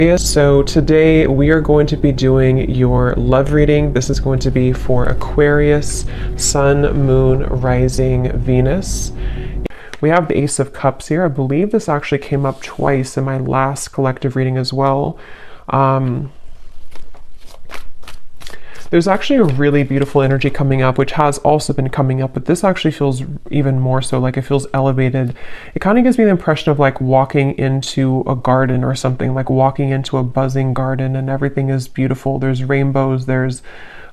So today we are going to be doing your love reading. This is going to be for Aquarius, Sun, Moon, Rising, Venus. We have the Ace of Cups here. I believe this actually came up twice in my last collective reading as well. There's actually a really beautiful energy coming up, which has also been coming up, but this actually feels even more so, like it feels elevated. It kind of gives me the impression of like walking into a garden or something, like walking into a buzzing garden and everything is beautiful. There's rainbows, there's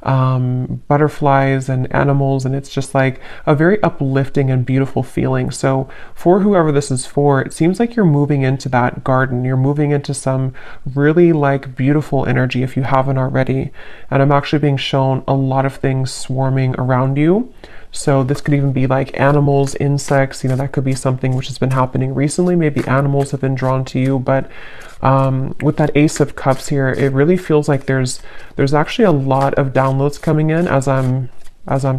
butterflies and animals, and it's just like a very uplifting and beautiful feeling. So for whoever this is for, it seems like you're moving into that garden. You're moving into some really like beautiful energy if you haven't already. And I'm actually being shown a lot of things swarming around you. So this could even be like animals, insects, that could be something which has been happening recently. Maybe animals have been drawn to you, but with that Ace of Cups here, it really feels like there's actually a lot of downloads coming in as I'm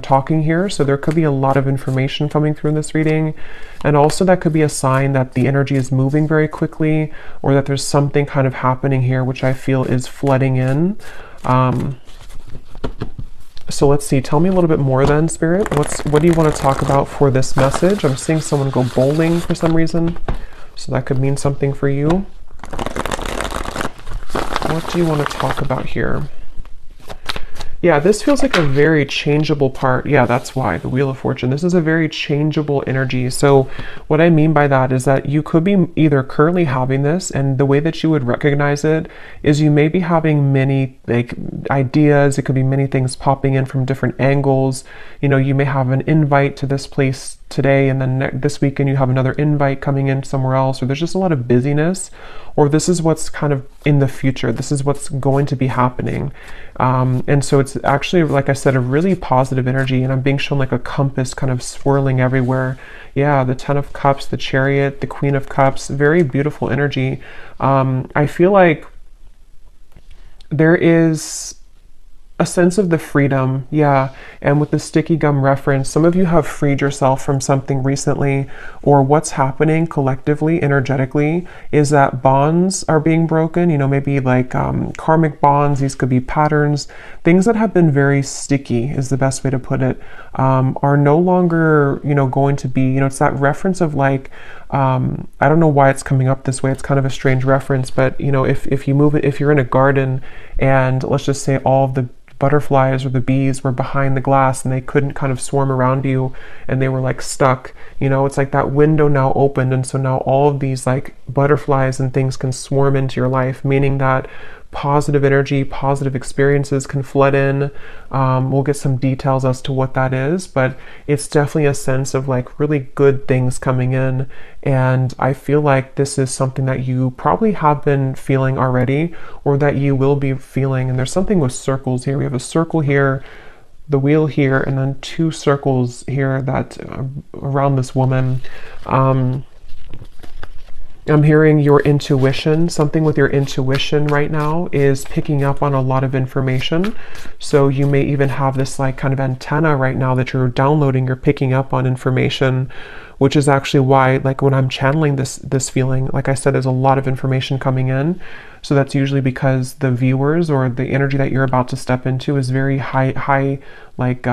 talking here. So there could be a lot of information coming through in this reading. And also that could be a sign that the energy is moving very quickly, or that there's something kind of happening here, which I feel is flooding in. So let's see, tell me a little bit more then, Spirit. What do you want to talk about for this message? I'm seeing someone go bowling for some reason, so that could mean something for you. What do you want to talk about here? Yeah, this feels like a very changeable part. Yeah, that's why, the Wheel of Fortune. This is a very changeable energy. So what I mean by that is that you could be either currently having this, and the way that you would recognize it is you may be having many like ideas. It could be many things popping in from different angles. You may have an invite to this place today, and then this weekend you have another invite coming in somewhere else, or there's just a lot of busyness, or this is what's kind of in the future. This is what's going to be happening. And so it's actually, like I said, a really positive energy, and I'm being shown like a compass kind of swirling everywhere. Yeah, the Ten of Cups, the Chariot, the Queen of Cups, very beautiful energy. I feel like there is a sense of the freedom, yeah. And with the sticky gum reference, some of you have freed yourself from something recently, or what's happening collectively, energetically, is that bonds are being broken, maybe like karmic bonds. These could be patterns, things that have been very sticky is the best way to put it, are no longer, going to be, it's that reference of like, I don't know why it's coming up this way. It's kind of a strange reference, but if you move it, if you're in a garden and let's just say all of the butterflies or the bees were behind the glass and they couldn't kind of swarm around you and they were like stuck, it's like that window now opened, and so now all of these like butterflies and things can swarm into your life, meaning that positive energy, positive experiences can flood in. We'll get some details as to what that is, but it's definitely a sense of like really good things coming in. And I feel like this is something that you probably have been feeling already, or that you will be feeling. And there's something with circles here. We have a circle here, the wheel here, and then two circles here that around this woman. I'm hearing your intuition. Something with your intuition right now is picking up on a lot of information. So you may even have this like kind of antenna right now that you're downloading, you're picking up on information, which is actually why, like when I'm channeling this feeling, like I said, there's a lot of information coming in. So that's usually because the viewers or the energy that you're about to step into is very high, like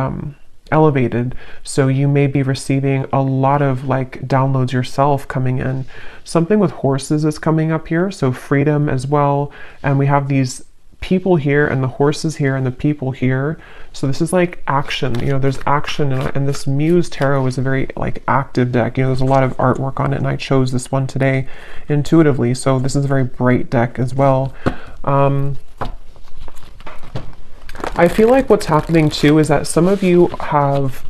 elevated. So you may be receiving a lot of like downloads yourself coming in. Something with horses is coming up here, so freedom as well. And we have these people here and the horses here and the people here. So this is like action, there's action, and this Muse Tarot is a very like active deck. There's a lot of artwork on it, and I chose this one today intuitively. So this is a very bright deck as well. I feel like what's happening too is that some of you have,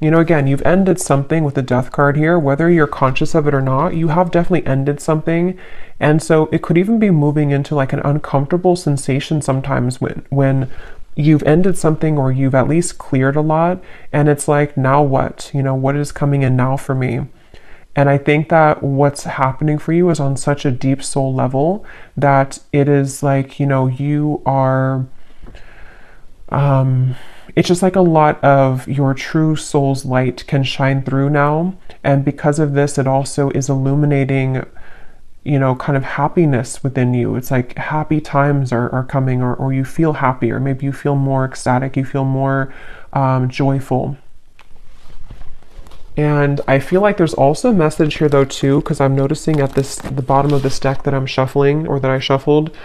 again, you've ended something with the Death card here, whether you're conscious of it or not. You have definitely ended something. And so it could even be moving into like an uncomfortable sensation sometimes when you've ended something, or you've at least cleared a lot. And it's like, now what? What is coming in now for me? And I think that what's happening for you is on such a deep soul level that it is like, you are... it's just like a lot of your true soul's light can shine through now. And because of this, it also is illuminating you know, kind of happiness within you. It's like happy times are coming, or you feel happy, or maybe you feel more ecstatic, you feel more joyful. And I feel like there's also a message here though too, because I'm noticing at the bottom of this deck that I'm shuffling, or that I shuffled,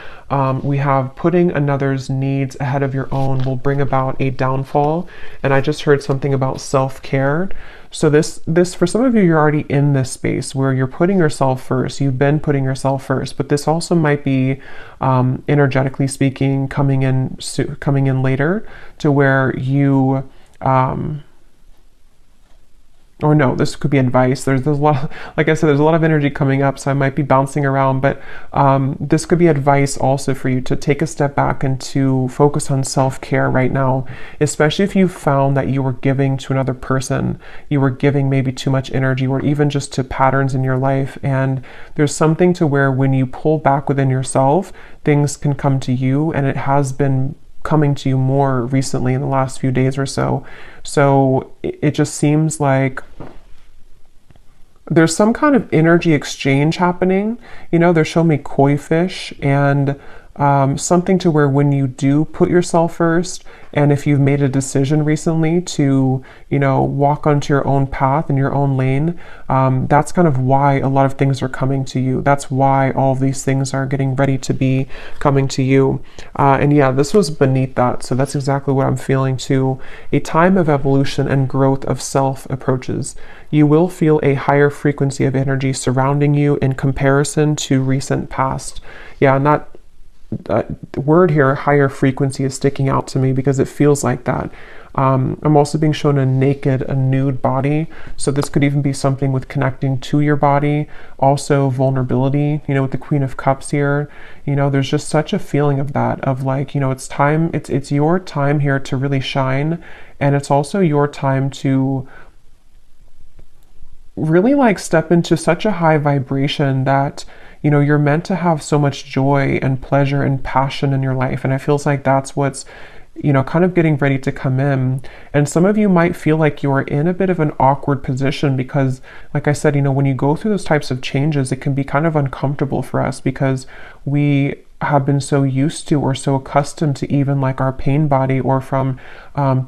we have putting another's needs ahead of your own will bring about a downfall. And I just heard something about self-care. So this for some of you, you're already in this space where you're putting yourself first. You've been putting yourself first, but this also might be energetically speaking coming in later, to where you or no, this could be advice. There's a lot, like I said, there's a lot of energy coming up, so I might be bouncing around, but this could be advice also for you to take a step back and to focus on self-care right now, especially if you found that you were giving to another person, you were giving maybe too much energy, or even just to patterns in your life. And there's something to where when you pull back within yourself, things can come to you, and it has been coming to you more recently in the last few days or so. So it just seems like there's some kind of energy exchange happening. You know, they're showing me koi fish, and something to where when you do put yourself first, and if you've made a decision recently to, you know, walk onto your own path in your own lane, that's kind of why a lot of things are coming to you. That's why all of these things are getting ready to be coming to you. And yeah, this was beneath that. So that's exactly what I'm feeling too. A time of evolution and growth of self approaches. You will feel a higher frequency of energy surrounding you in comparison to recent past. Yeah, and that word here, higher frequency, is sticking out to me because it feels like that. I'm also being shown a nude body. So this could even be something with connecting to your body. Also vulnerability, you know, with the Queen of Cups here. You know, there's just such a feeling of that, of like, you know, it's time, it's your time here to really shine. And it's also your time to really like step into such a high vibration that, you know, you're meant to have so much joy and pleasure and passion in your life. And it feels like that's what's, you know, kind of getting ready to come in. And some of you might feel like you're in a bit of an awkward position because, like I said, you know, when you go through those types of changes, it can be kind of uncomfortable for us because we have been so used to or so accustomed to even like our pain body, or from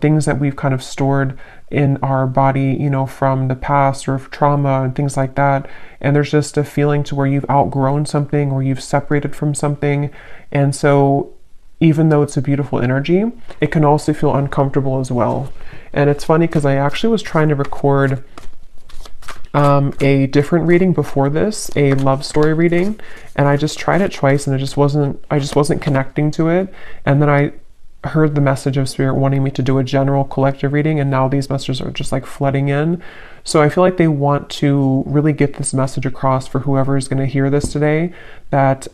things that we've kind of stored in our body, you know, from the past, or trauma and things like that. And there's just a feeling to where you've outgrown something, or you've separated from something. And so even though it's a beautiful energy, it can also feel uncomfortable as well. And it's funny because I actually was trying to record a different reading before this, a love story reading, and I just tried it twice, and I just wasn't connecting to it. And then I heard the message of Spirit wanting me to do a general collective reading, and now these messages are just like flooding in. So I feel like they want to really get this message across for whoever is going to hear this today, that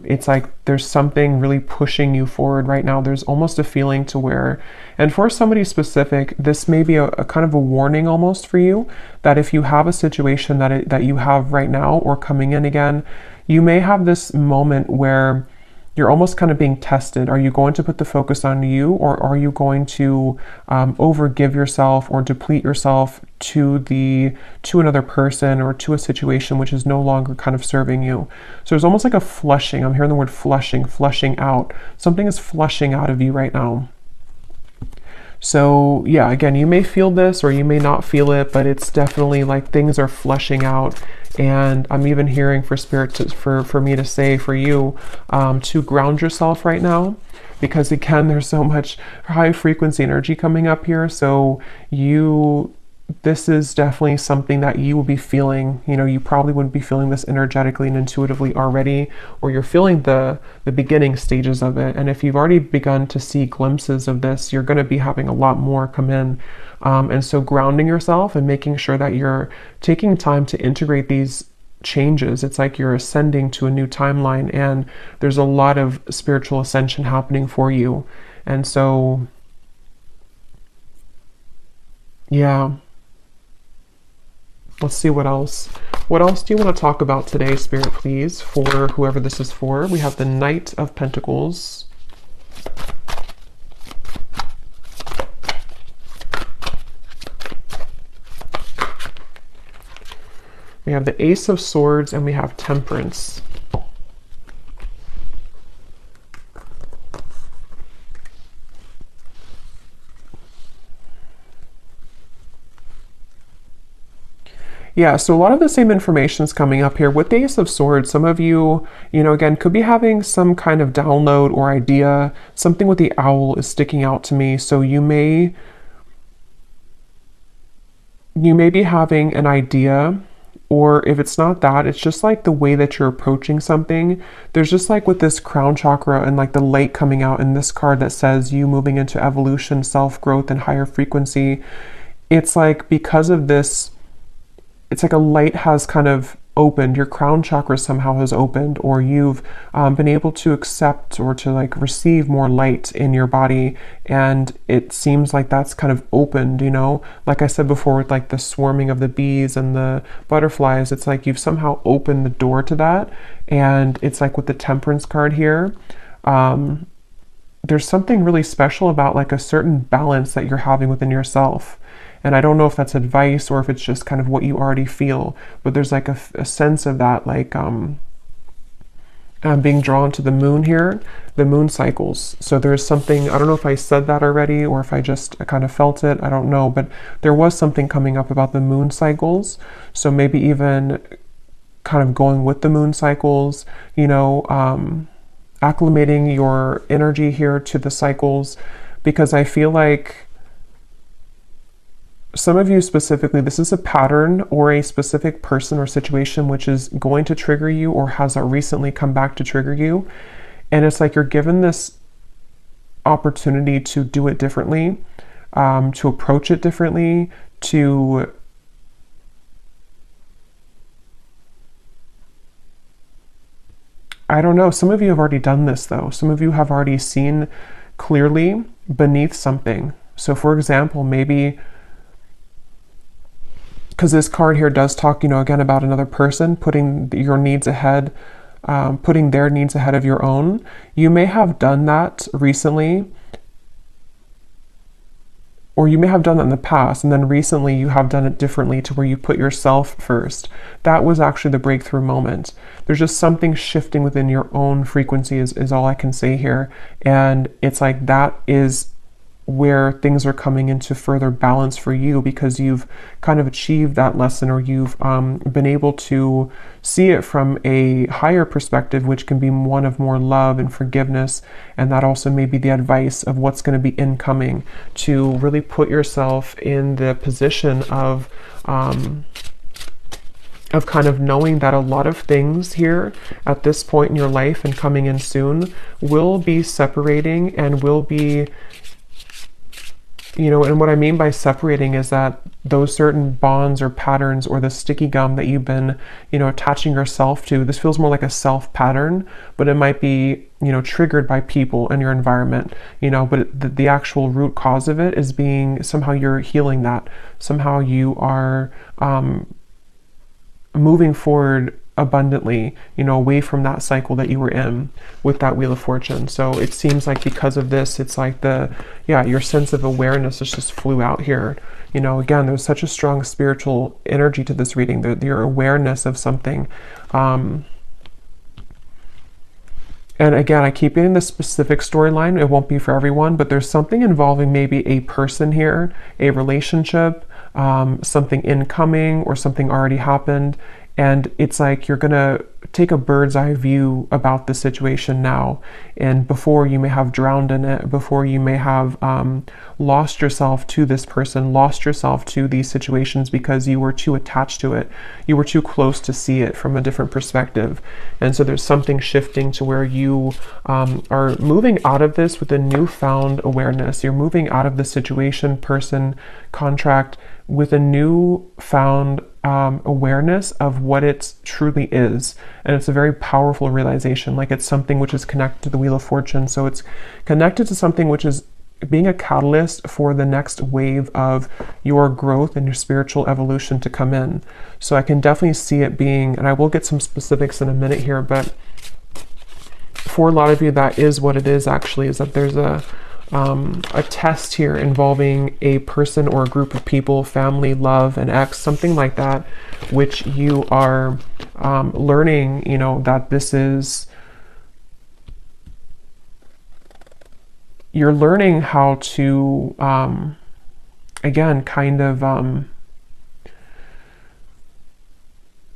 it's like there's something really pushing you forward right now. There's almost a feeling to where, and for somebody specific, this may be a kind of a warning almost for you, that if you have a situation that you have right now or coming in again, you may have this moment where you're almost kind of being tested. Are you going to put the focus on you, or are you going to overgive yourself or deplete yourself to another person or to a situation which is no longer kind of serving you? So there's almost like a flushing. I'm hearing the word flushing out. Something is flushing out of you right now. So yeah, again, you may feel this or you may not feel it, but it's definitely like things are flushing out. And I'm even hearing for Spirit for me to say for you to ground yourself right now, because again, there's so much high frequency energy coming up here. So this is definitely something that you will be feeling. You know, you probably wouldn't be feeling this energetically and intuitively already, or you're feeling the beginning stages of it. And if you've already begun to see glimpses of this, you're going to be having a lot more come in. And so grounding yourself and making sure that you're taking time to integrate these changes. It's like you're ascending to a new timeline, and there's a lot of spiritual ascension happening for you. And so, yeah. Let's see what else. What else do you want to talk about today, Spirit, please, for whoever this is for? We have the Knight of Pentacles. We We have the Ace of Swords and we have Temperance. Yeah, so a lot of the same information is coming up here. With the Ace of Swords, some of you, again, could be having some kind of download or idea. Something with the owl is sticking out to me. So you may be having an idea, or if it's not that, it's just like the way that you're approaching something. There's just like with this crown chakra and like the light coming out in this card that says you moving into evolution, self-growth, and higher frequency. It's like because of this, it's like a light has kind of opened, your crown chakra somehow has opened, or you've been able to accept or to like receive more light in your body, and it seems like that's kind of opened, like I said before with like the swarming of the bees and the butterflies. It's like you've somehow opened the door to that. And it's like with the Temperance card here, there's something really special about like a certain balance that you're having within yourself. And I don't know if that's advice or if it's just kind of what you already feel, but there's like a sense of that, like being drawn to the moon here, the moon cycles. So there's something, I don't know if I said that already or if I just kind of felt it, I don't know, but there was something coming up about the moon cycles. So maybe even kind of going with the moon cycles, acclimating your energy here to the cycles, because I feel like some of you specifically, this is a pattern or a specific person or situation which is going to trigger you or has recently come back to trigger you. And it's like you're given this opportunity to do it differently, to approach it differently, I don't know, some of you have already done this though. Some of you have already seen clearly beneath something. So for example, maybe, because this card here does talk, again, about another person putting your needs ahead, putting their needs ahead of your own. You may have done that recently, or you may have done that in the past, and then recently you have done it differently to where you put yourself first. That was actually the breakthrough moment. There's just something shifting within your own frequency is all I can say here. And it's like that is where things are coming into further balance for you, because you've kind of achieved that lesson, or you've been able to see it from a higher perspective, which can be one of more love and forgiveness. And that also may be the advice of what's going to be incoming, to really put yourself in the position of kind of knowing that a lot of things here at this point in your life and coming in soon will be separating and will be, and what I mean by separating is that those certain bonds or patterns or the sticky gum that you've been, attaching yourself to, this feels more like a self pattern, but it might be, triggered by people and your environment, but the actual root cause of it is being somehow you're healing that. Somehow you are moving forward abundantly, away from that cycle that you were in with that Wheel of Fortune. So it seems like because of this, it's like your sense of awareness just flew out here. Again, there's such a strong spiritual energy to this reading, your awareness of something. And again, I keep getting the specific storyline. It won't be for everyone, but there's something involving maybe a person here, a relationship, something incoming or something already happened. And it's like you're going to take a bird's eye view about the situation now. And before you may have drowned in it, before you may have lost yourself to this person, lost yourself to these situations because you were too attached to it. You were too close to see it from a different perspective. And so there's something shifting to where you are moving out of this with a newfound awareness. You're moving out of the situation, person, contract with a newfound awareness of what it truly is. And it's a very powerful realization. Like it's something which is connected to the Wheel of Fortune. So it's connected to something which is being a catalyst for the next wave of your growth and your spiritual evolution to come in. So I can definitely see it being, and I will get some specifics in a minute here, but for a lot of you, that is what it is actually, is that there's a a test here involving a person or a group of people, family, love, an ex, something like that, which you are learning, you know, that this is, you're learning how to, again, kind of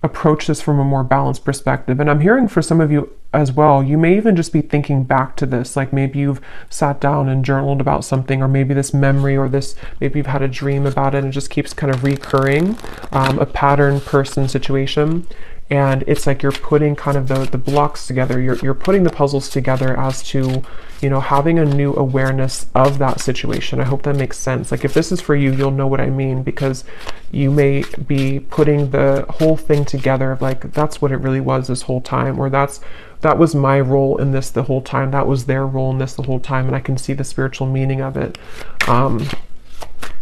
approach this from a more balanced perspective. And I'm hearing for some of you as well, you may even just be thinking back to this, like maybe you've sat down and journaled about something, or maybe this memory, or this, maybe you've had a dream about it and it just keeps kind of recurring, a pattern, person, situation. And it's like you're putting kind of the blocks together, you're putting the puzzles together as to, you know, having a new awareness of that situation. I hope that makes sense. Like if this is for you, you'll know what I mean, because you may be putting the whole thing together of like, that's what it really was this whole time, or that was my role in this the whole time, that was their role in this the whole time, and I can see the spiritual meaning of it.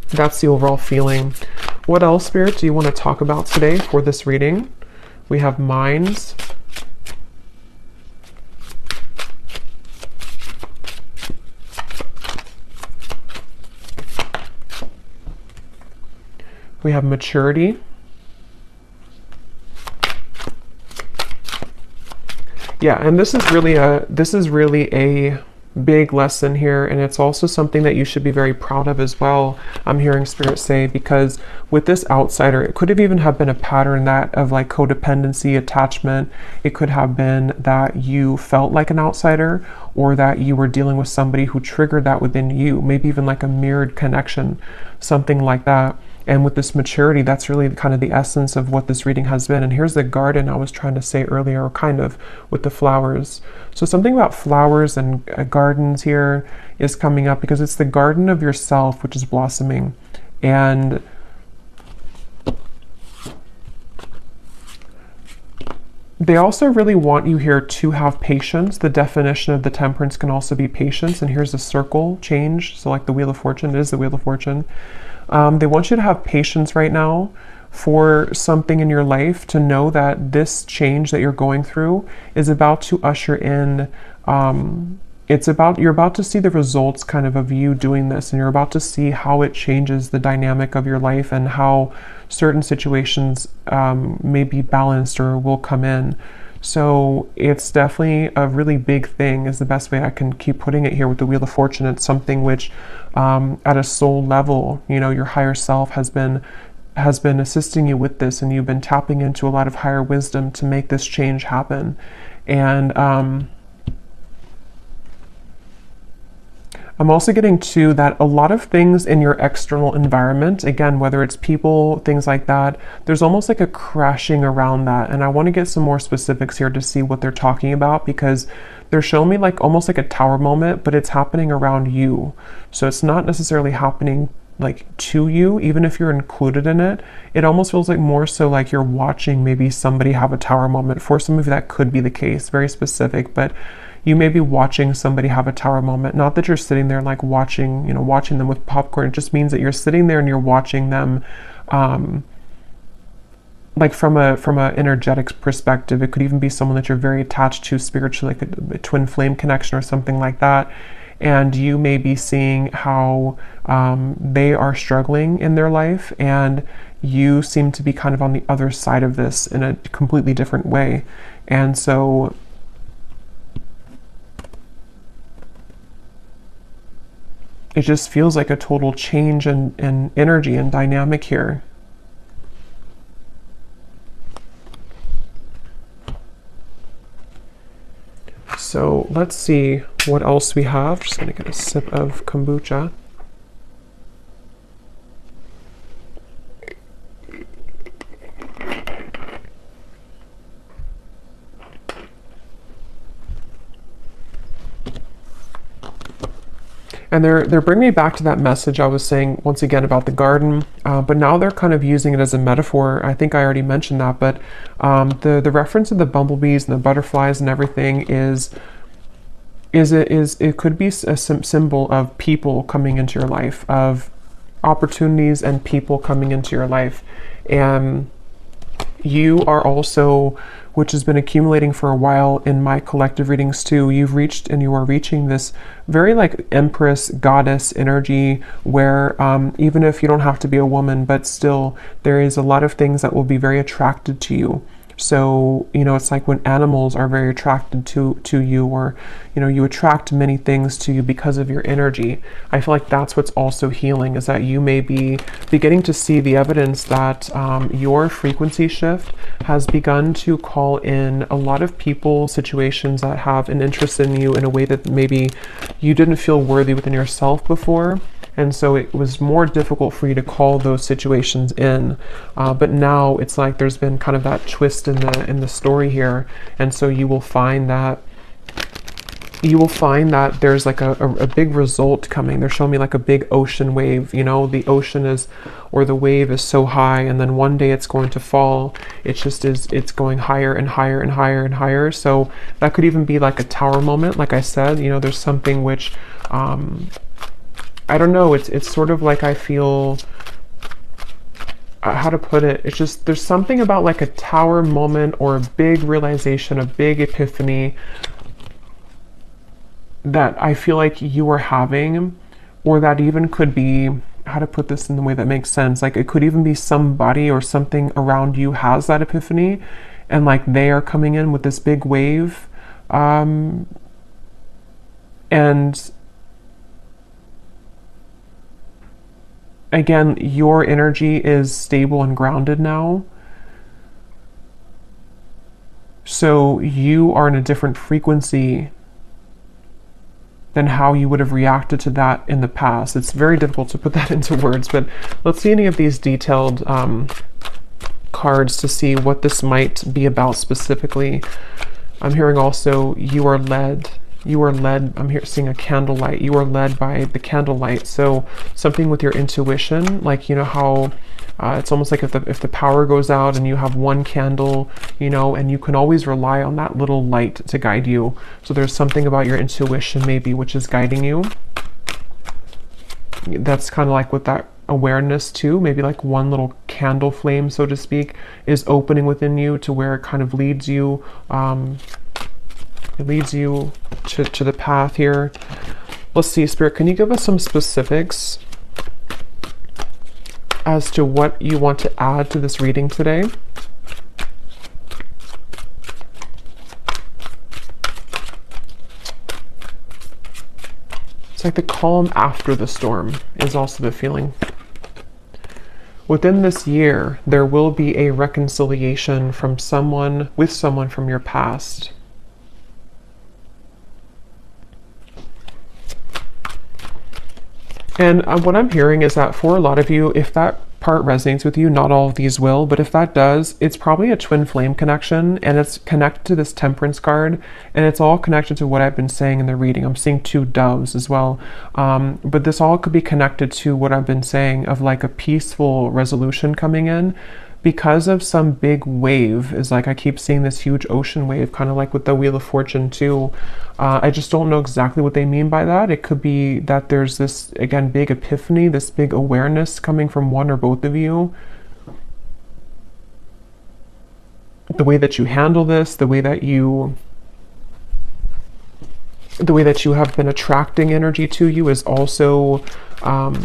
That's the overall feeling. What else, Spirit, do you want to talk about today for this reading? We have minds. We have maturity. Yeah, and this is really a big lesson here, and it's also something that you should be very proud of as well, I'm hearing Spirit say, because with this outsider, it could have even have been a pattern that of like codependency, attachment. It could have been that you felt like an outsider, or that you were dealing with somebody who triggered that within you, maybe even like a mirrored connection, something like that. And with this maturity, that's really kind of the essence of what this reading has been. And here's the garden I was trying to say earlier, or kind of with the flowers. So something about flowers and gardens here is coming up, because it's the garden of yourself, which is blossoming. And they also really want you here to have patience. The definition of the temperance can also be patience. And here's a circle change. So like the Wheel of Fortune, it is the Wheel of Fortune. They want you to have patience right now for something in your life, to know that this change that you're going through is about to usher in, you're about to see the results kind of you doing this, and you're about to see how it changes the dynamic of your life, and how certain situations may be balanced or will come in. So it's definitely a really big thing, is the best way I can keep putting it here with the Wheel of Fortune. It's something which at a soul level, you know, your higher self has been assisting you with this, and you've been tapping into a lot of higher wisdom to make this change happen. And I'm also getting to that a lot of things in your external environment, again, whether it's people, things like that, there's almost like a crashing around that. And I want to get some more specifics here to see what they're talking about, because they're showing me like almost like a tower moment, but it's happening around you. So it's not necessarily happening like to you, even if you're included in it. It almost feels like more so like you're watching maybe somebody have a tower moment. For some of you, that could be the case, very specific, but you may be watching somebody have a tower moment. Not that you're sitting there like watching them with popcorn. It just means that you're sitting there and you're watching them, like from a energetic perspective. It could even be someone that you're very attached to spiritually, like a twin flame connection or something like that. And you may be seeing how they are struggling in their life, and you seem to be kind of on the other side of this in a completely different way. And so it just feels like a total change in energy and dynamic here. So let's see what else we have. Just gonna get a sip of kombucha. And they're bringing me back to that message I was saying once again about the garden, but now they're kind of using it as a metaphor. I think I already mentioned that, but the reference of the bumblebees and the butterflies and everything it could be a symbol of people coming into your life, of opportunities and people coming into your life. And You are also, which has been accumulating for a while in my collective readings too, you've reached and you are reaching this very like empress goddess energy where even if you don't have to be a woman, but still there is a lot of things that will be very attracted to you. So, you know, it's like when animals are very attracted to you, or, you know, you attract many things to you because of your energy. I feel like that's what's also healing, is that you may be beginning to see the evidence that your frequency shift has begun to call in a lot of people, situations that have an interest in you in a way that maybe you didn't feel worthy within yourself before. And so it was more difficult for you to call those situations in, but now it's like there's been kind of that twist in the story here, and so you will find that there's like a big result coming. They're showing me like a big ocean wave. You know, the ocean is, or the wave is so high, and then one day it's going to fall. It just is. It's going higher and higher and higher and higher. So that could even be like a tower moment. Like I said, you know, there's something which. I don't know, it's sort of like I feel, how to put it, it's just, there's something about like a tower moment or a big realization, a big epiphany that I feel like you are having, or that even could be, how to put this in the way that makes sense, like it could even be somebody or something around you has that epiphany, and like they are coming in with this big wave, and again, your energy is stable and grounded now. So you are in a different frequency than how you would have reacted to that in the past. It's very difficult to put that into words, but let's see any of these detailed cards to see what this might be about specifically. I'm hearing also you are led. I'm here seeing a candlelight. You are led by the candlelight. So something with your intuition, like, you know how it's almost like if the power goes out and you have one candle, you know, and you can always rely on that little light to guide you. So there's something about your intuition maybe which is guiding you. That's kind of like with that awareness too, maybe like one little candle flame, so to speak, is opening within you to where it kind of leads you. It leads you to the path here. Let's see, Spirit, can you give us some specifics as to what you want to add to this reading today? It's like the calm after the storm is also the feeling. Within this year, there will be a reconciliation from someone with someone from your past. And what I'm hearing is that for a lot of you, if that part resonates with you, not all of these will, but if that does, it's probably a twin flame connection, and it's connected to this Temperance card, and it's all connected to what I've been saying in the reading. I'm seeing two doves as well, but this all could be connected to what I've been saying of like a peaceful resolution coming in because of some big wave. Is like I keep seeing this huge ocean wave, kind of like with the Wheel of Fortune too. I just don't know exactly what they mean by that. It could be that there's this, again, big epiphany, this big awareness coming from one or both of you. The way that you handle this, the way that you have been attracting energy to you is also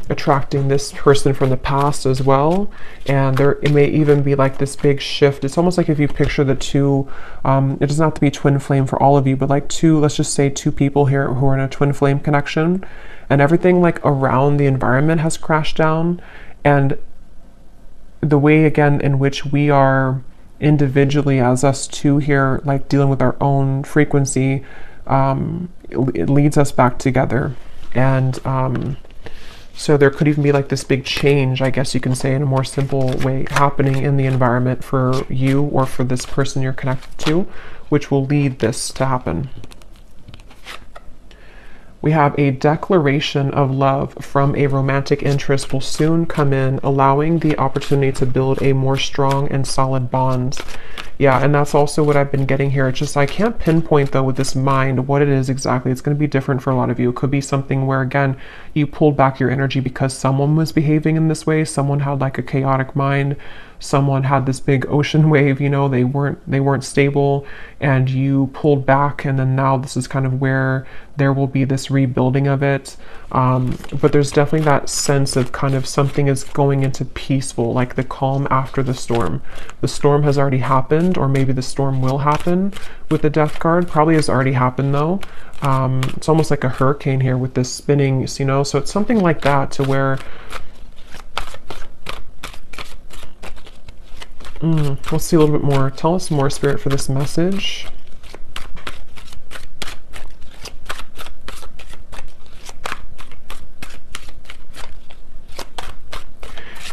attracting this person from the past as well. And it may even be like this big shift. It's almost like if you picture the two, it doesn't have to be twin flame for all of you, but like two, let's just say two people here who are in a twin flame connection, and everything like around the environment has crashed down. And the way, again, in which we are individually as us two here, like dealing with our own frequency, it leads us back together. And so there could even be like this big change, I guess you can say in a more simple way, happening in the environment for you or for this person you're connected to, which will lead this to happen. We have a declaration of love from a romantic interest will soon come in, allowing the opportunity to build a more strong and solid bond. Yeah, and that's also what I've been getting here. It's just I can't pinpoint though with this mind what it is exactly. It's going to be different for a lot of you. It could be something where, again, you pulled back your energy because someone was behaving in this way. Someone had like a chaotic mind. someone had this big ocean wave, you know, they weren't stable, and you pulled back, and then now this is kind of where there will be this rebuilding of it. But there's definitely that sense of kind of something is going into peaceful, like the calm after the storm. The storm has already happened, or maybe the storm will happen with the Death card. Probably has already happened though. It's almost like a hurricane here with this spinning, you know, so it's something like that to where let's see a little bit more. Tell us more, Spirit, for this message.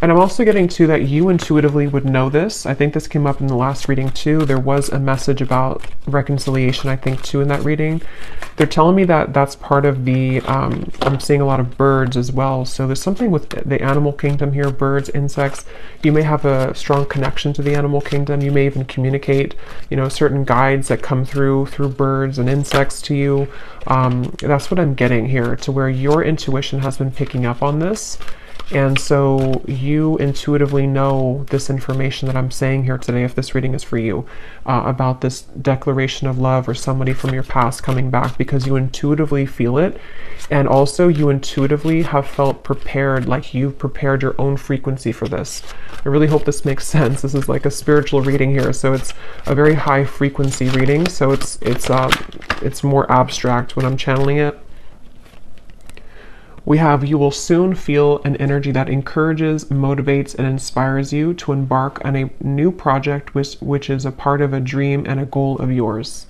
And I'm also getting to that you intuitively would know this. I think this came up in the last reading too. There was a message about reconciliation, I think, too, in that reading. They're telling me that that's part of the, I'm seeing a lot of birds as well. So there's something with the animal kingdom here, birds, insects. You may have a strong connection to the animal kingdom. You may even communicate, you know, certain guides that come through birds and insects to you. That's what I'm getting here, to where your intuition has been picking up on this. And so you intuitively know this information that I'm saying here today, if this reading is for you, about this declaration of love or somebody from your past coming back, because you intuitively feel it. And also you intuitively have felt prepared, like you've prepared your own frequency for this. I really hope this makes sense. This is like a spiritual reading here. So it's a very high frequency reading. So it's more abstract when I'm channeling it. We have, you will soon feel an energy that encourages, motivates, and inspires you to embark on a new project which is a part of a dream and a goal of yours.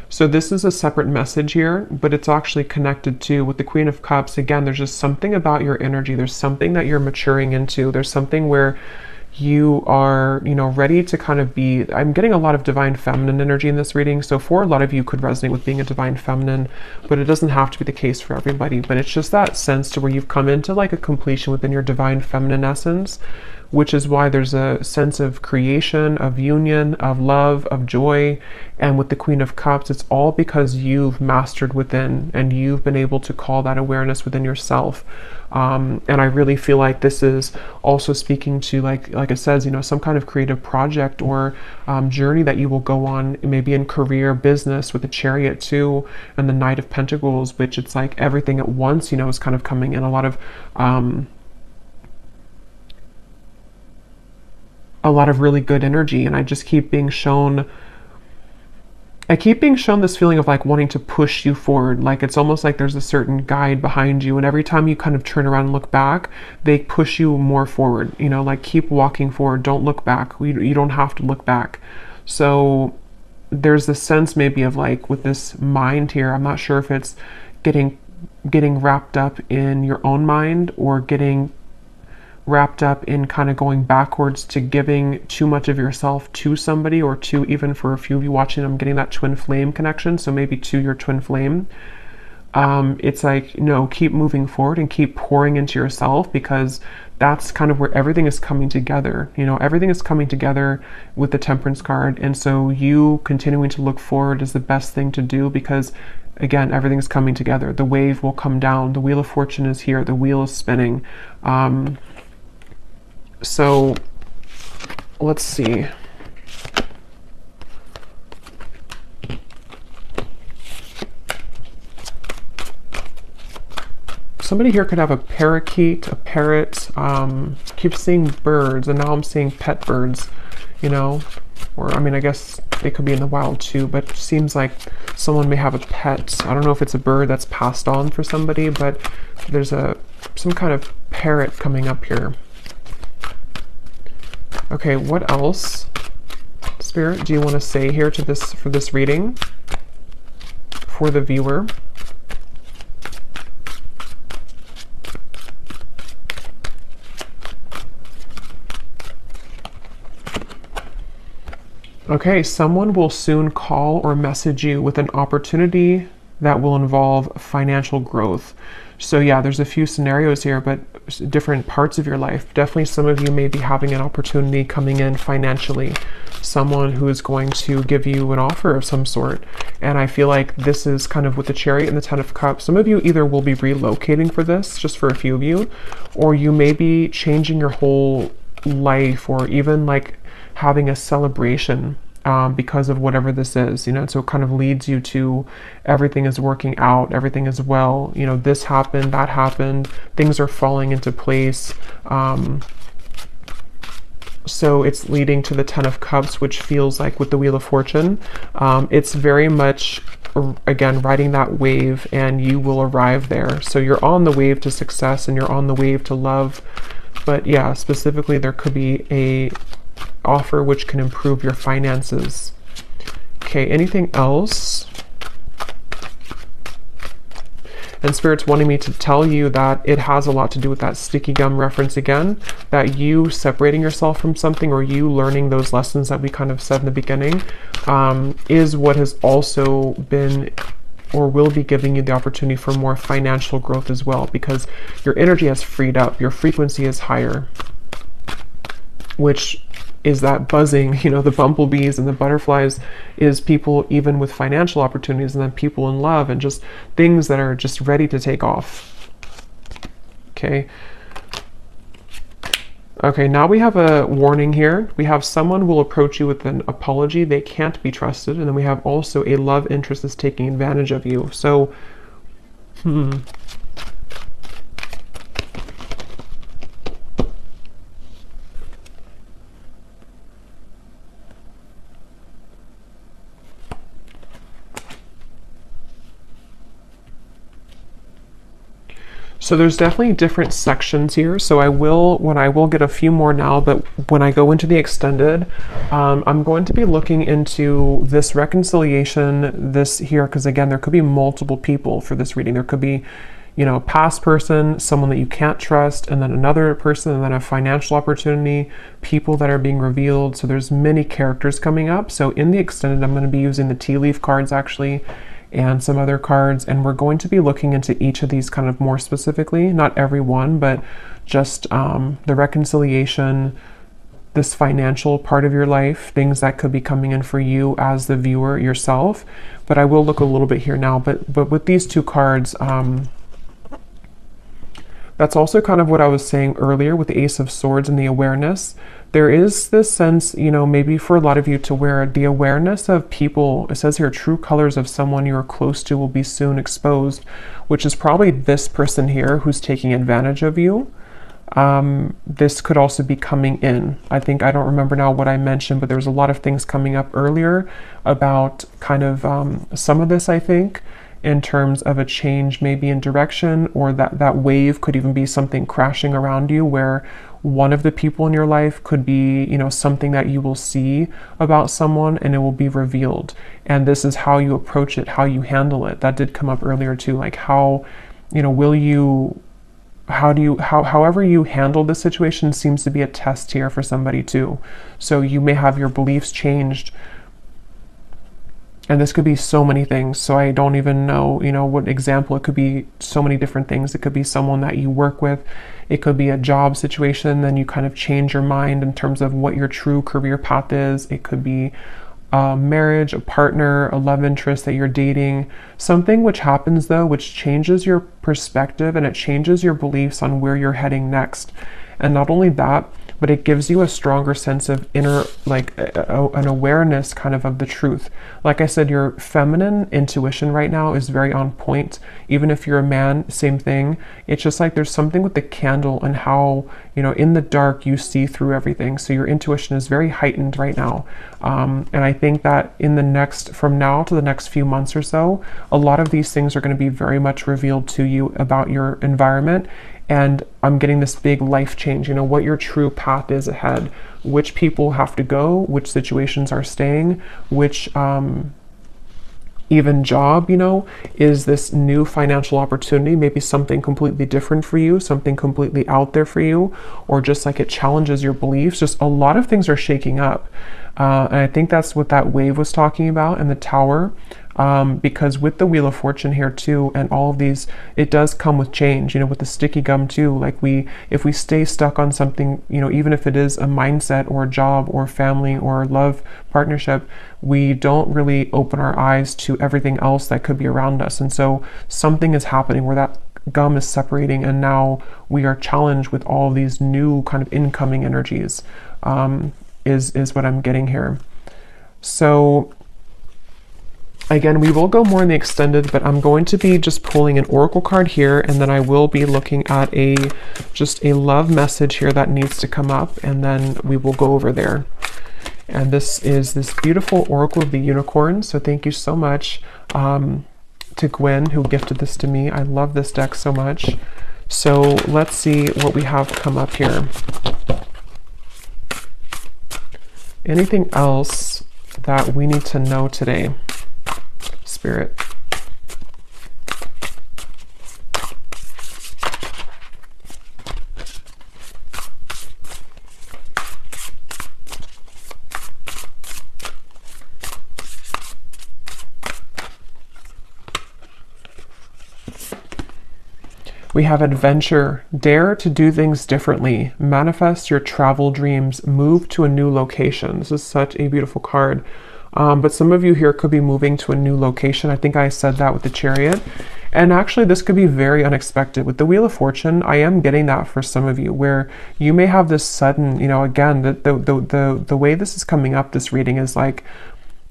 So this is a separate message here, but it's actually connected to, with the Queen of Cups, again, there's just something about your energy. There's something that you're maturing into. There's something where you are, you know, ready to kind of be, I'm getting a lot of divine feminine energy in this reading. So for a lot of you could resonate with being a divine feminine, but it doesn't have to be the case for everybody. But it's just that sense to where you've come into like a completion within your divine feminine essence, which is why there's a sense of creation, of union, of love, of joy. And with the Queen of Cups, it's all because you've mastered within and you've been able to call that awareness within yourself. And I really feel like this is also speaking to, like it says, you know, some kind of creative project or journey that you will go on, maybe in career, business, with the Chariot too, and the Knight of Pentacles, which it's like everything at once, you know, is kind of coming in. A lot of really good energy. And I just keep being shown, this feeling of like wanting to push you forward. Like it's almost like there's a certain guide behind you, and every time you kind of turn around and look back, they push you more forward, you know, like keep walking forward, don't look back. You don't have to look back. So there's this sense maybe of like with this mind here, I'm not sure if it's getting wrapped up in your own mind or getting wrapped up in kind of going backwards to giving too much of yourself to somebody, or to, even for a few of you watching, I'm getting that twin flame connection. So maybe to your twin flame. It's like, no, keep moving forward and keep pouring into yourself, because that's kind of where everything is coming together. You know, everything is coming together with the Temperance card. And so you continuing to look forward is the best thing to do, because again, everything is coming together. The wave will come down. The Wheel of Fortune is here. The wheel is spinning. So let's see. Somebody here could have a parakeet, a parrot. Keep seeing birds, and now I'm seeing pet birds, you know, or I mean, I guess they could be in the wild too, but it seems like someone may have a pet. I don't know if it's a bird that's passed on for somebody, but there's some kind of parrot coming up here. Okay, what else, Spirit, do you want to say here to this, for this reading, for the viewer? Okay, someone will soon call or message you with an opportunity that will involve financial growth. So yeah, there's a few scenarios here, but different parts of your life. Definitely some of you may be having an opportunity coming in financially, someone who is going to give you an offer of some sort. And I feel like this is kind of with the Chariot and the Ten of Cups. Some of you either will be relocating for this, just for a few of you, or you may be changing your whole life, or even like having a celebration because of whatever this is, you know. So it kind of leads you to everything is working out, everything is well, you know, this happened, that happened, things are falling into place. So it's leading to the Ten of Cups, which feels like with the Wheel of Fortune, it's very much, again, riding that wave, and you will arrive there. So you're on the wave to success and you're on the wave to love. But yeah, specifically there could be a offer which can improve your finances. Okay, anything else? And Spirit's wanting me to tell you that it has a lot to do with that sticky gum reference again, that you separating yourself from something, or you learning those lessons that we kind of said in the beginning, is what has also been or will be giving you the opportunity for more financial growth as well, because your energy has freed up, your frequency is higher, which is that buzzing, you know, the bumblebees and the butterflies is people even with financial opportunities, and then people in love and just things that are just ready to take off. Okay. Okay, now we have a warning here. We have someone will approach you with an apology. They can't be trusted. And then we have also a love interest that's taking advantage of you. So, So there's definitely different sections here. So I will get a few more now, but when I go into the extended, I'm going to be looking into this reconciliation, this here, because again, there could be multiple people for this reading. There could be, you know, a past person, someone that you can't trust, and then another person, and then a financial opportunity, people that are being revealed. So there's many characters coming up. So in the extended, I'm going to be using the tea leaf cards actually, and some other cards, and we're going to be looking into each of these kind of more specifically, not every one, but just the reconciliation, this financial part of your life, things that could be coming in for you as the viewer yourself. But I will look a little bit here now, but with these two cards, that's also kind of what I was saying earlier with the Ace of Swords and the awareness. There is this sense, you know, maybe for a lot of you to where the awareness of people, it says here, true colors of someone you are close to will be soon exposed, which is probably this person here who's taking advantage of you. This could also be coming in. I don't remember now what I mentioned, but there was a lot of things coming up earlier about kind of some of this, I think, in terms of a change maybe in direction, or that wave could even be something crashing around you, where one of the people in your life could be, you know, something that you will see about someone and it will be revealed. And this is how you approach it, how you handle it. That did come up earlier too, like how, you know, however you handle the situation seems to be a test here for somebody too. So you may have your beliefs changed. And this could be so many things. So I don't even know, you know, what example. It could be so many different things. It could be someone that you work with. It could be a job situation. Then you kind of change your mind in terms of what your true career path is. It could be a marriage, a partner, a love interest that you're dating. Something which happens though, which changes your perspective and it changes your beliefs on where you're heading next. And not only that, but it gives you a stronger sense of inner, like an awareness kind of the truth. Like I said, your feminine intuition right now is very on point. Even if you're a man, same thing. It's just like there's something with the candle and how, you know, in the dark you see through everything. So your intuition is very heightened right now. And I think that from now to the next few months or so, a lot of these things are going to be very much revealed to you about your environment. And I'm getting this big life change, you know, what your true path is ahead, which people have to go, which situations are staying, which even job, you know, is this new financial opportunity, maybe something completely different for you, something completely out there for you, or just like it challenges your beliefs. Just a lot of things are shaking up. And I think that's what that wave was talking about in the Tower. Because with the Wheel of Fortune here too, and all of these, it does come with change, you know, with the sticky gum too. Like if we stay stuck on something, you know, even if it is a mindset or a job or family or love partnership, we don't really open our eyes to everything else that could be around us. And so something is happening where that gum is separating, and now we are challenged with all these new kind of incoming energies, is what I'm getting here. So again, we will go more in the extended, but I'm going to be just pulling an oracle card here, and then I will be looking at just a love message here that needs to come up, and then we will go over there. And this is this beautiful Oracle of the Unicorn. So thank you so much to Gwen, who gifted this to me. I love this deck so much. So let's see what we have come up here. Anything else that we need to know today, Spirit? We have adventure. Dare to do things differently. Manifest your travel dreams. Move to a new location. This is such a beautiful card. But some of you here could be moving to a new location. I think I said that with the Chariot. And actually, this could be very unexpected. With the Wheel of Fortune, I am getting that for some of you, where you may have this sudden, you know, again, the way this is coming up, this reading is like,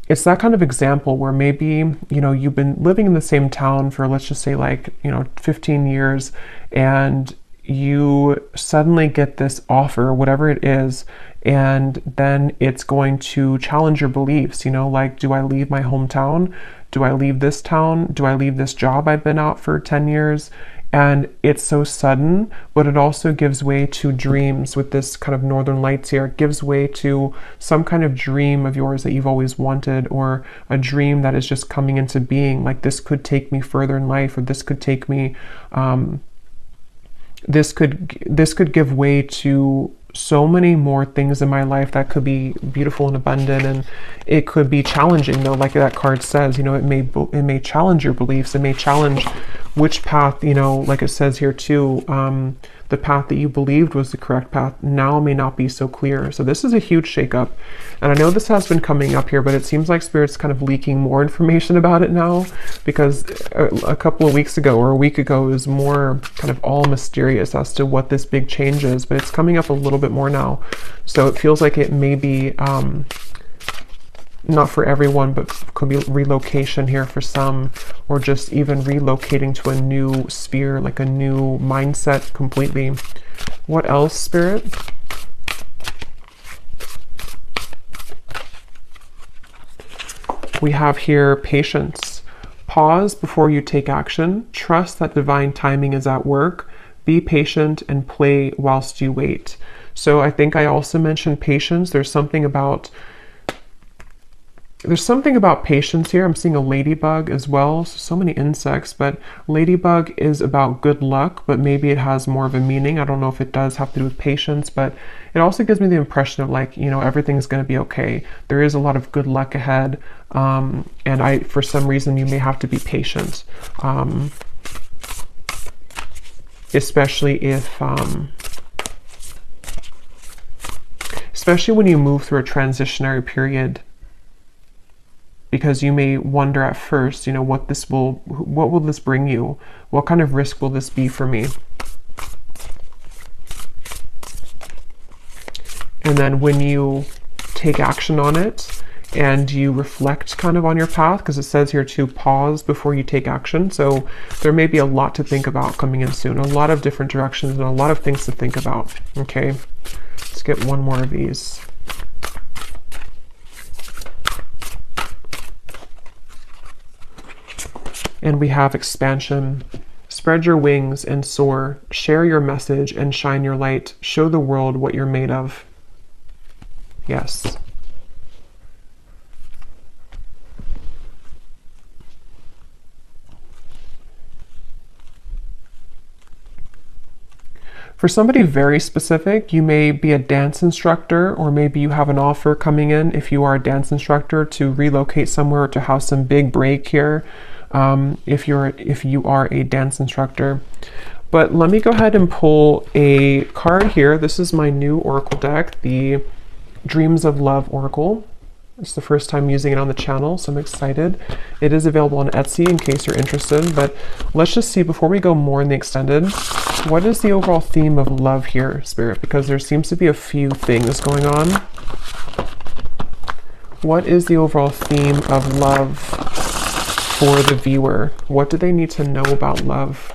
it's that kind of example where maybe, you know, you've been living in the same town for, let's just say, like, you know, 15 years, and you suddenly get this offer, whatever it is, and then it's going to challenge your beliefs, you know, like, do I leave my hometown? Do I leave this town? Do I leave this job I've been out for 10 years? And it's so sudden, but it also gives way to dreams with this kind of Northern Lights here. It gives way to some kind of dream of yours that you've always wanted, or a dream that is just coming into being. Like, this could take me further in life, or this could take me, this could give way to so many more things in my life that could be beautiful and abundant. And it could be challenging, though, like that card says, you know, it may challenge your beliefs. It may challenge which path, you know, like it says here too, the path that you believed was the correct path now may not be so clear. So this is a huge shakeup. And I know this has been coming up here, but it seems like Spirit's kind of leaking more information about it now, because a couple of weeks ago or a week ago it was more kind of all mysterious as to what this big change is, but it's coming up a little bit more now. So it feels like it may be not for everyone, but could be relocation here for some, or just even relocating to a new sphere, like a new mindset completely. What else, Spirit? We have here patience. Pause before you take action. Trust that divine timing is at work. Be patient and play whilst you wait. So I think I also mentioned patience. There's something about patience here. I'm seeing a ladybug as well. So many insects, but ladybug is about good luck, but maybe it has more of a meaning. I don't know if it does have to do with patience, but it also gives me the impression of, like, you know, everything's going to be okay. There is a lot of good luck ahead. And for some reason, you may have to be patient. Especially if, especially when you move through a transitionary period, because you may wonder at first, you know, what will this bring you? What kind of risk will this be for me? And then when you take action on it and you reflect kind of on your path, because it says here to pause before you take action. So there may be a lot to think about coming in soon, a lot of different directions and a lot of things to think about. Okay, let's get one more of these. And we have expansion. Spread your wings and soar. Share your message and shine your light. Show the world what you're made of. Yes. For somebody very specific, you may be a dance instructor, or maybe you have an offer coming in if you are a dance instructor to relocate somewhere, to have some big break here, if you are a dance instructor. But let me go ahead and pull a card here. This is my new oracle deck, the Dreams of Love Oracle. It's the first time using it on the channel, so I'm excited. It is available on Etsy in case you're interested, but let's just see, before we go more in the extended, what is the overall theme of love here, Spirit? Because there seems to be a few things going on. What is the overall theme of love for the viewer? What do they need to know about love?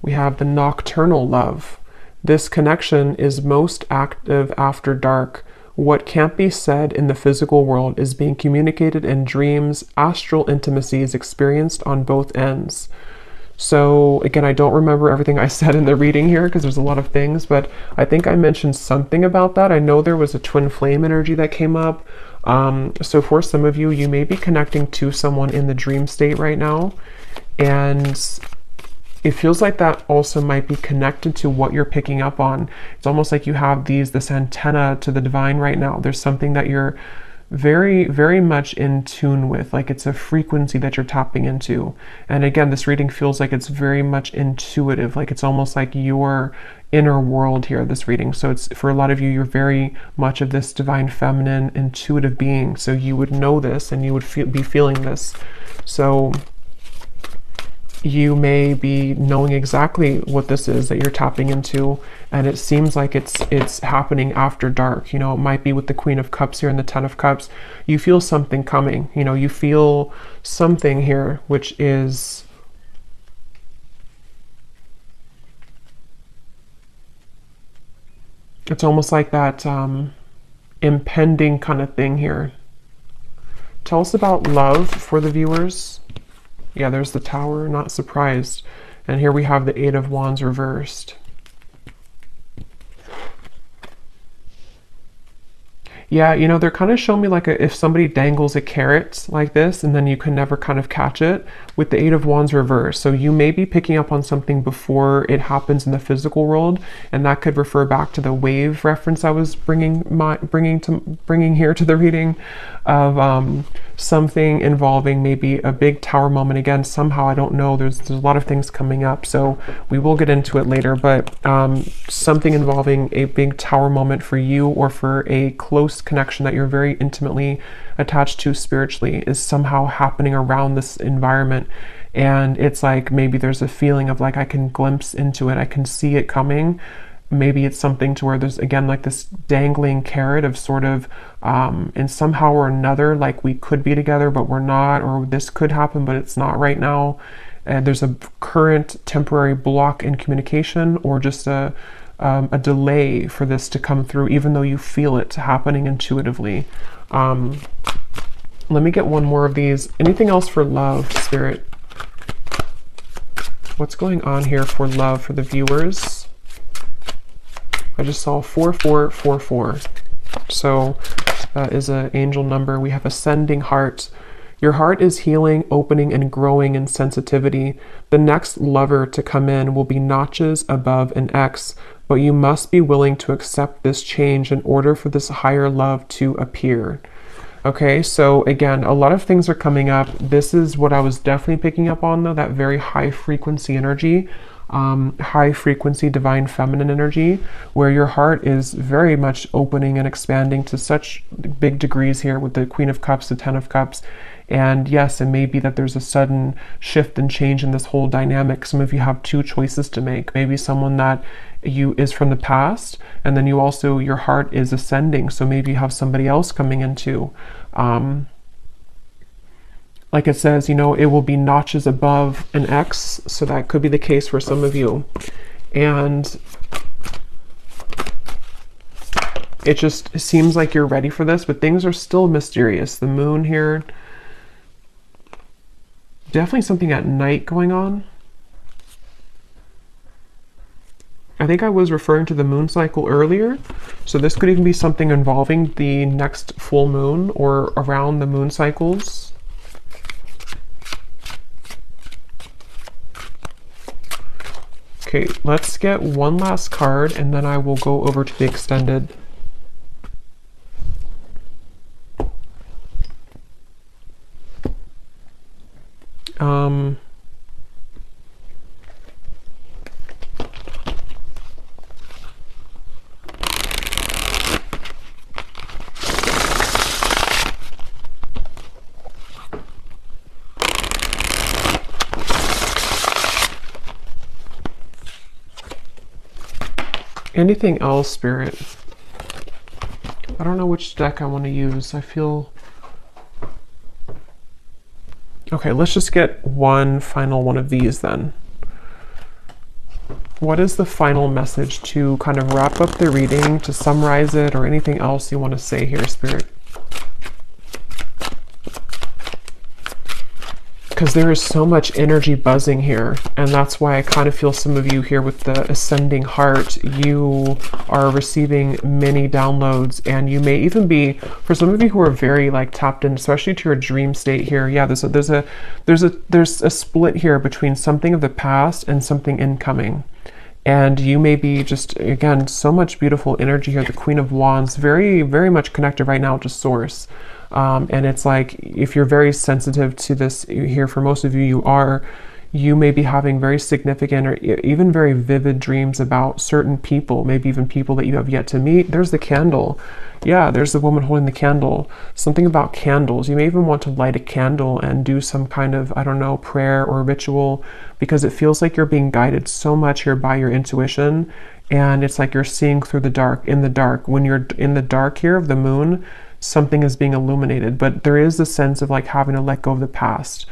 We have the nocturnal love. This connection is most active after dark. What can't be said in the physical world is being communicated in dreams. Astral intimacy is experienced on both ends. So again, I don't remember everything I said in the reading here because there's a lot of things, but I think I mentioned something about that. I know there was a twin flame energy that came up. So for some of you, you may be connecting to someone in the dream state right now, and it feels like that also might be connected to what you're picking up on. It's almost like you have this antenna to the divine right now. There's something that you're very, very much in tune with, like it's a frequency that you're tapping into. And again, this reading feels like it's very much intuitive, like it's almost like your inner world here, this reading. So it's, for a lot of you, you're very much of this divine feminine intuitive being. So you would know this and you would be feeling this. So you may be knowing exactly what this is that you're tapping into, and it seems like it's happening after dark. You know, it might be with the Queen of Cups here and the Ten of Cups. You feel something coming. You know, you feel something here, which is it's almost like that impending kind of thing here. Tell us about love for the viewers. Yeah, there's the Tower, not surprised. And here we have the Eight of Wands reversed. Yeah, you know, they're kind of showing me like if somebody dangles a carrot like this and then you can never kind of catch it with the Eight of Wands reversed. So you may be picking up on something before it happens in the physical world, and that could refer back to the wave reference I was bringing here to the reading of something involving maybe a big tower moment. Again, somehow, I don't know, there's a lot of things coming up, so we will get into it later, but something involving a big tower moment for you, or for a close connection that you're very intimately attached to spiritually, is somehow happening around this environment. And it's like maybe there's a feeling of like I can glimpse into it, I can see it coming. Maybe it's something to where there's again like this dangling carrot of sort of and somehow or another, like we could be together but we're not, or this could happen but it's not right now, and there's a current temporary block in communication, or just a delay for this to come through, even though you feel it happening intuitively. Let me get one more of these. Anything else for love, Spirit? What's going on here for love for the viewers? I just saw 4444. So that is an angel number. We have ascending heart. Your heart is healing, opening, and growing in sensitivity. The next lover to come in will be notches above an X, but you must be willing to accept this change in order for this higher love to appear. Okay, so again, a lot of things are coming up. This is what I was definitely picking up on, though, that very high frequency energy, high frequency divine feminine energy, where your heart is very much opening and expanding to such big degrees here with the Queen of Cups, the Ten of Cups. And yes, it may be that there's a sudden shift and change in this whole dynamic. Some of you have two choices to make. Maybe someone that you is from the past, and then you also, your heart is ascending. So maybe you have somebody else coming into, like it says, you know, it will be notches above an X. So that could be the case for some of you. And it just seems like you're ready for this, but things are still mysterious. The moon here, definitely something at night going on. I think I was referring to the moon cycle earlier. So this could even be something involving the next full moon or around the moon cycles. Okay, let's get one last card and then I will go over to the extended. Anything else, Spirit? I don't know which deck I want to use. I feel... Okay, let's just get one final one of these then. What is the final message to kind of wrap up the reading, to summarize it, or anything else you want to say here, Spirit? Because there is so much energy buzzing here, and that's why I kind of feel some of you here with the ascending heart, you are receiving many downloads, and you may even be, for some of you who are very like tapped in, especially to your dream state here. Yeah, there's a split here between something of the past and something incoming. And you may be just, again, so much beautiful energy here. The Queen of Wands, very, very much connected right now to Source. And it's like, if you're very sensitive to this here, for most of you, you may be having very significant or even very vivid dreams about certain people, maybe even people that you have yet to meet. There's the candle. Yeah, there's the woman holding the candle. Something about candles. You may even want to light a candle and do some kind of, I don't know, prayer or ritual, because it feels like you're being guided so much here by your intuition. And it's like you're seeing through the dark, in the dark. When you're in the dark here of the moon, something is being illuminated, but there is a sense of like having to let go of the past.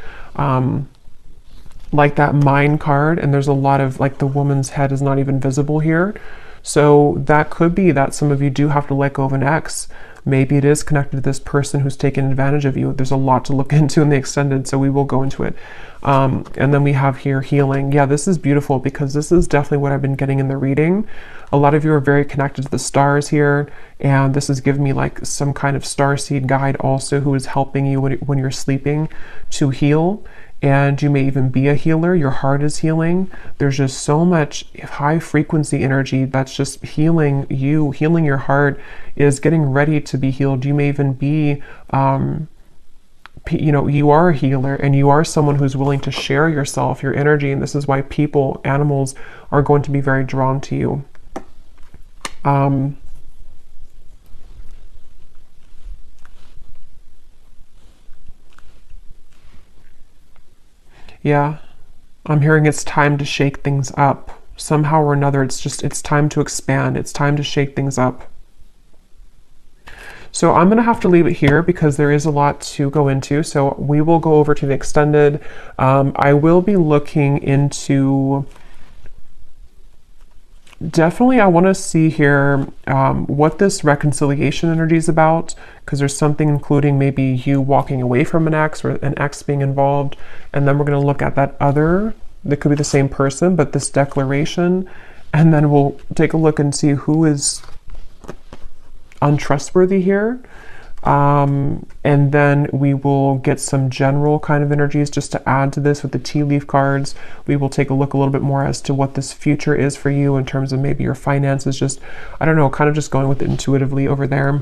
Like that Mind card, and there's a lot of like the woman's head is not even visible here. So that could be that some of you do have to let go of an ex. Maybe it is connected to this person who's taken advantage of you. There's a lot to look into in the extended, so we will go into it. And then we have here healing. Yeah, this is beautiful because this is definitely what I've been getting in the reading. A lot of you are very connected to the stars here, and this is giving me like some kind of starseed guide also who is helping you when you're sleeping to heal. And you may even be a healer. Your heart is healing. There's just so much high frequency energy that's just healing you. Healing your heart is getting ready to be healed. You may even be, you know, you are a healer and you are someone who's willing to share yourself, your energy. And this is why people, animals are going to be very drawn to you. Yeah, I'm hearing it's time to shake things up. Somehow or another, it's time to expand. It's time to shake things up. So I'm going to have to leave it here because there is a lot to go into. So we will go over to the extended. I will be looking into... Definitely, I want to see here what this reconciliation energy is about, because there's something including maybe you walking away from an ex or an ex being involved. And then we're going to look at that other, that could be the same person, but this declaration. And then we'll take a look and see who is untrustworthy here. And then we will get some general kind of energies just to add to this with the tea leaf cards. We will take a look a little bit more as to what this future is for you in terms of maybe your finances, just, I don't know, kind of just going with it intuitively over there.